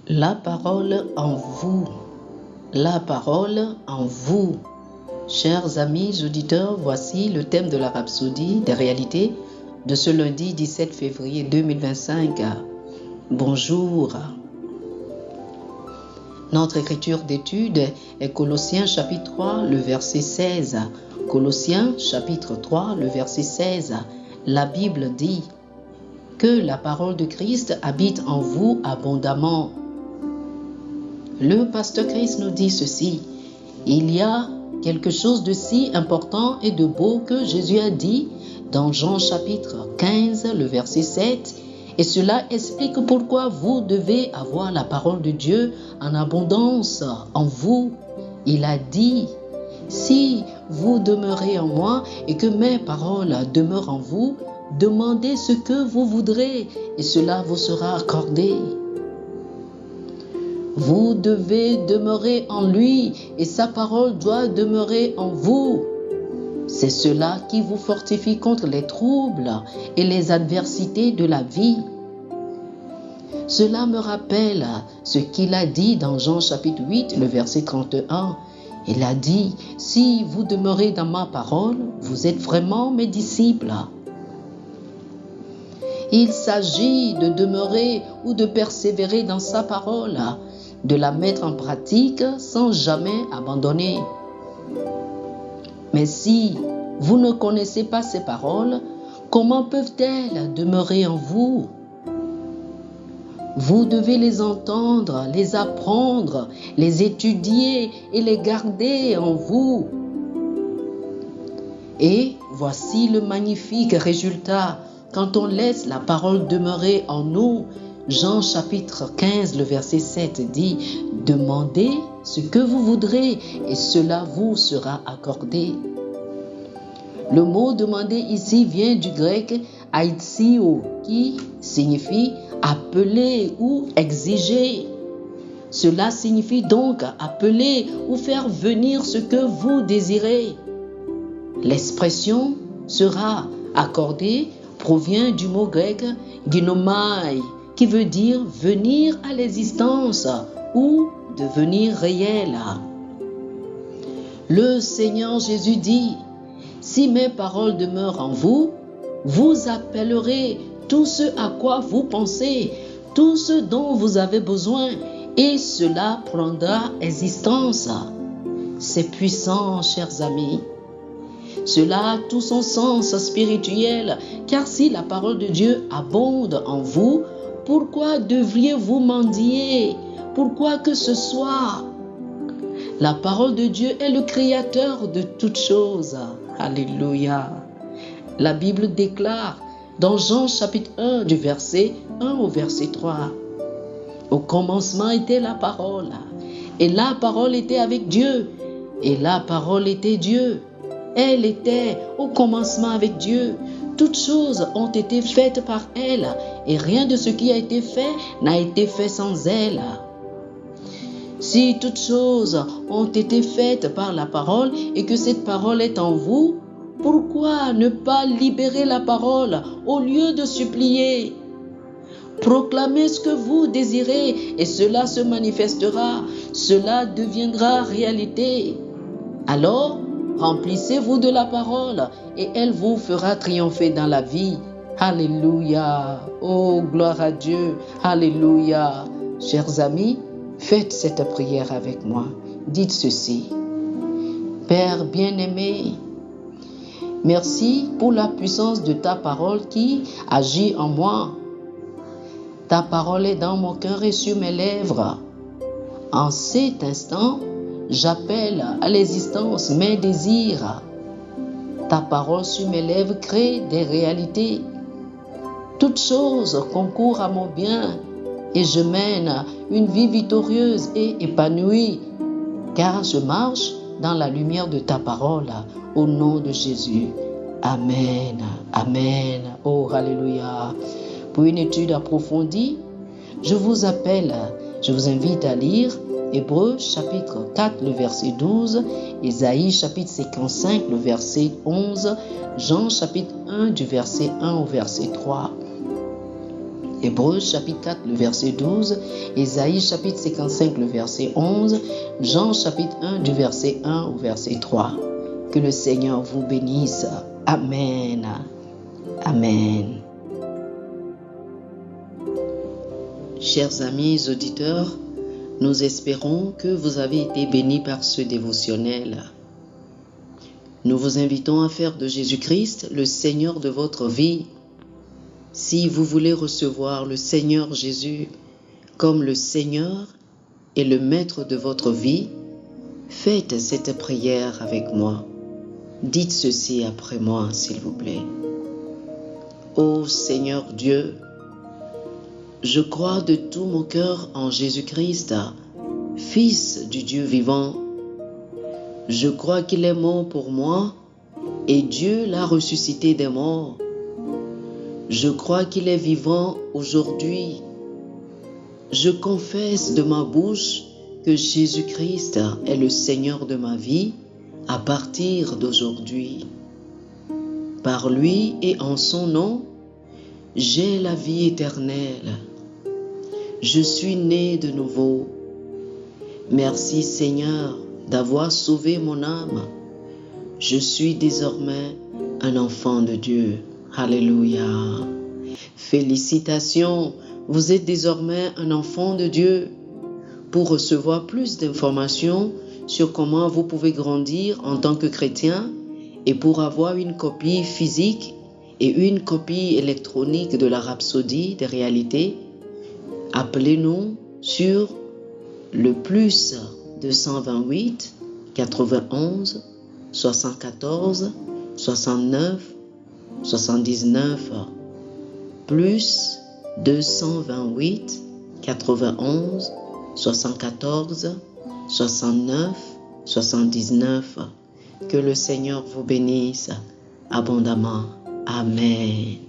La parole en vous. La parole en vous. Chers amis auditeurs, voici le thème de la Rhapsodie des réalités de ce lundi 17 février 2025. Bonjour. Notre écriture d'étude est Colossiens chapitre 3, le verset 16. Colossiens chapitre 3, le verset 16. La Bible dit que la parole de Christ habite en vous abondamment. Le pasteur Christ nous dit ceci: il y a quelque chose de si important et de beau que Jésus a dit dans Jean chapitre 15, le verset 7, et cela explique pourquoi vous devez avoir la parole de Dieu en abondance en vous. Il a dit: si vous demeurez en moi et que mes paroles demeurent en vous, demandez ce que vous voudrez et cela vous sera accordé. Vous devez demeurer en lui et sa parole doit demeurer en vous. C'est cela qui vous fortifie contre les troubles et les adversités de la vie. Cela me rappelle ce qu'il a dit dans Jean chapitre 8, le verset 31. Il a dit: si vous demeurez dans ma parole, vous êtes vraiment mes disciples. Il s'agit de demeurer ou de persévérer dans sa parole, de la mettre en pratique sans jamais abandonner. Mais si vous ne connaissez pas ces paroles, comment peuvent-elles demeurer en vous? Vous devez les entendre, les apprendre, les étudier et les garder en vous. Et voici le magnifique résultat quand on laisse la parole demeurer en nous. Jean chapitre 15, le verset 7 dit: demandez ce que vous voudrez et cela vous sera accordé. Le mot demander ici vient du grec aitsio, qui signifie appeler ou exiger. Cela signifie donc appeler ou faire venir ce que vous désirez. L'expression sera accordée provient du mot grec ginomai, qui veut dire venir à l'existence ou devenir réel. Le Seigneur Jésus dit: si mes paroles demeurent en vous, vous appellerez tout ce à quoi vous pensez, tout ce dont vous avez besoin, et cela prendra existence. C'est puissant, chers amis. Cela a tout son sens spirituel, car si la parole de Dieu abonde en vous, pourquoi devriez-vous mendier? Pourquoi que ce soit? La parole de Dieu est le créateur de toutes choses. Alléluia. La Bible déclare dans Jean chapitre 1 du verset 1 au verset 3. Au commencement était la parole, et la parole était avec Dieu, et la parole était Dieu. Elle était au commencement avec Dieu. Toutes choses ont été faites par elle, et rien de ce qui a été fait n'a été fait sans elle. Si toutes choses ont été faites par la parole et que cette parole est en vous, pourquoi ne pas libérer la parole au lieu de supplier? Proclamez ce que vous désirez et cela se manifestera, cela deviendra réalité. Alors, remplissez-vous de la parole et elle vous fera triompher dans la vie. Alléluia. Oh, gloire à Dieu. Alléluia. Chers amis, faites cette prière avec moi. Dites ceci: Père bien-aimé, merci pour la puissance de ta parole qui agit en moi. Ta parole est dans mon cœur et sur mes lèvres. En cet instant, j'appelle à l'existence mes désirs. Ta parole sur mes lèvres crée des réalités. Toutes choses concourent à mon bien et je mène une vie victorieuse et épanouie, car je marche dans la lumière de ta parole. Au nom de Jésus. Amen. Amen. Oh, alléluia. Pour une étude approfondie, je vous invite à lire Hébreux chapitre 4, le verset 12, Ésaïe chapitre 55, le verset 11, Jean chapitre 1 du verset 1 au verset 3. Hébreux chapitre 4, le verset 12, Ésaïe chapitre 55, le verset 11, Jean chapitre 1, du verset 1 au verset 3. Que le Seigneur vous bénisse. Amen. Amen. Chers amis auditeurs, nous espérons que vous avez été bénis par ce dévotionnel. Nous vous invitons à faire de Jésus-Christ le Seigneur de votre vie. Si vous voulez recevoir le Seigneur Jésus comme le Seigneur et le Maître de votre vie, faites cette prière avec moi. Dites ceci après moi, s'il vous plaît. Ô Seigneur Dieu, je crois de tout mon cœur en Jésus-Christ, Fils du Dieu vivant. Je crois qu'il est mort pour moi et Dieu l'a ressuscité des morts. Je crois qu'il est vivant aujourd'hui. Je confesse de ma bouche que Jésus-Christ est le Seigneur de ma vie à partir d'aujourd'hui. Par lui et en son nom, j'ai la vie éternelle. Je suis né de nouveau. Merci Seigneur d'avoir sauvé mon âme. Je suis désormais un enfant de Dieu. Alléluia. Félicitations, vous êtes désormais un enfant de Dieu. Pour recevoir plus d'informations sur comment vous pouvez grandir en tant que chrétien et pour avoir une copie physique et une copie électronique de la Rhapsodie des réalités, appelez-nous sur le plus 228 91 74 69 79 plus 228 91 74 69 79. Que le Seigneur vous bénisse abondamment. Amen.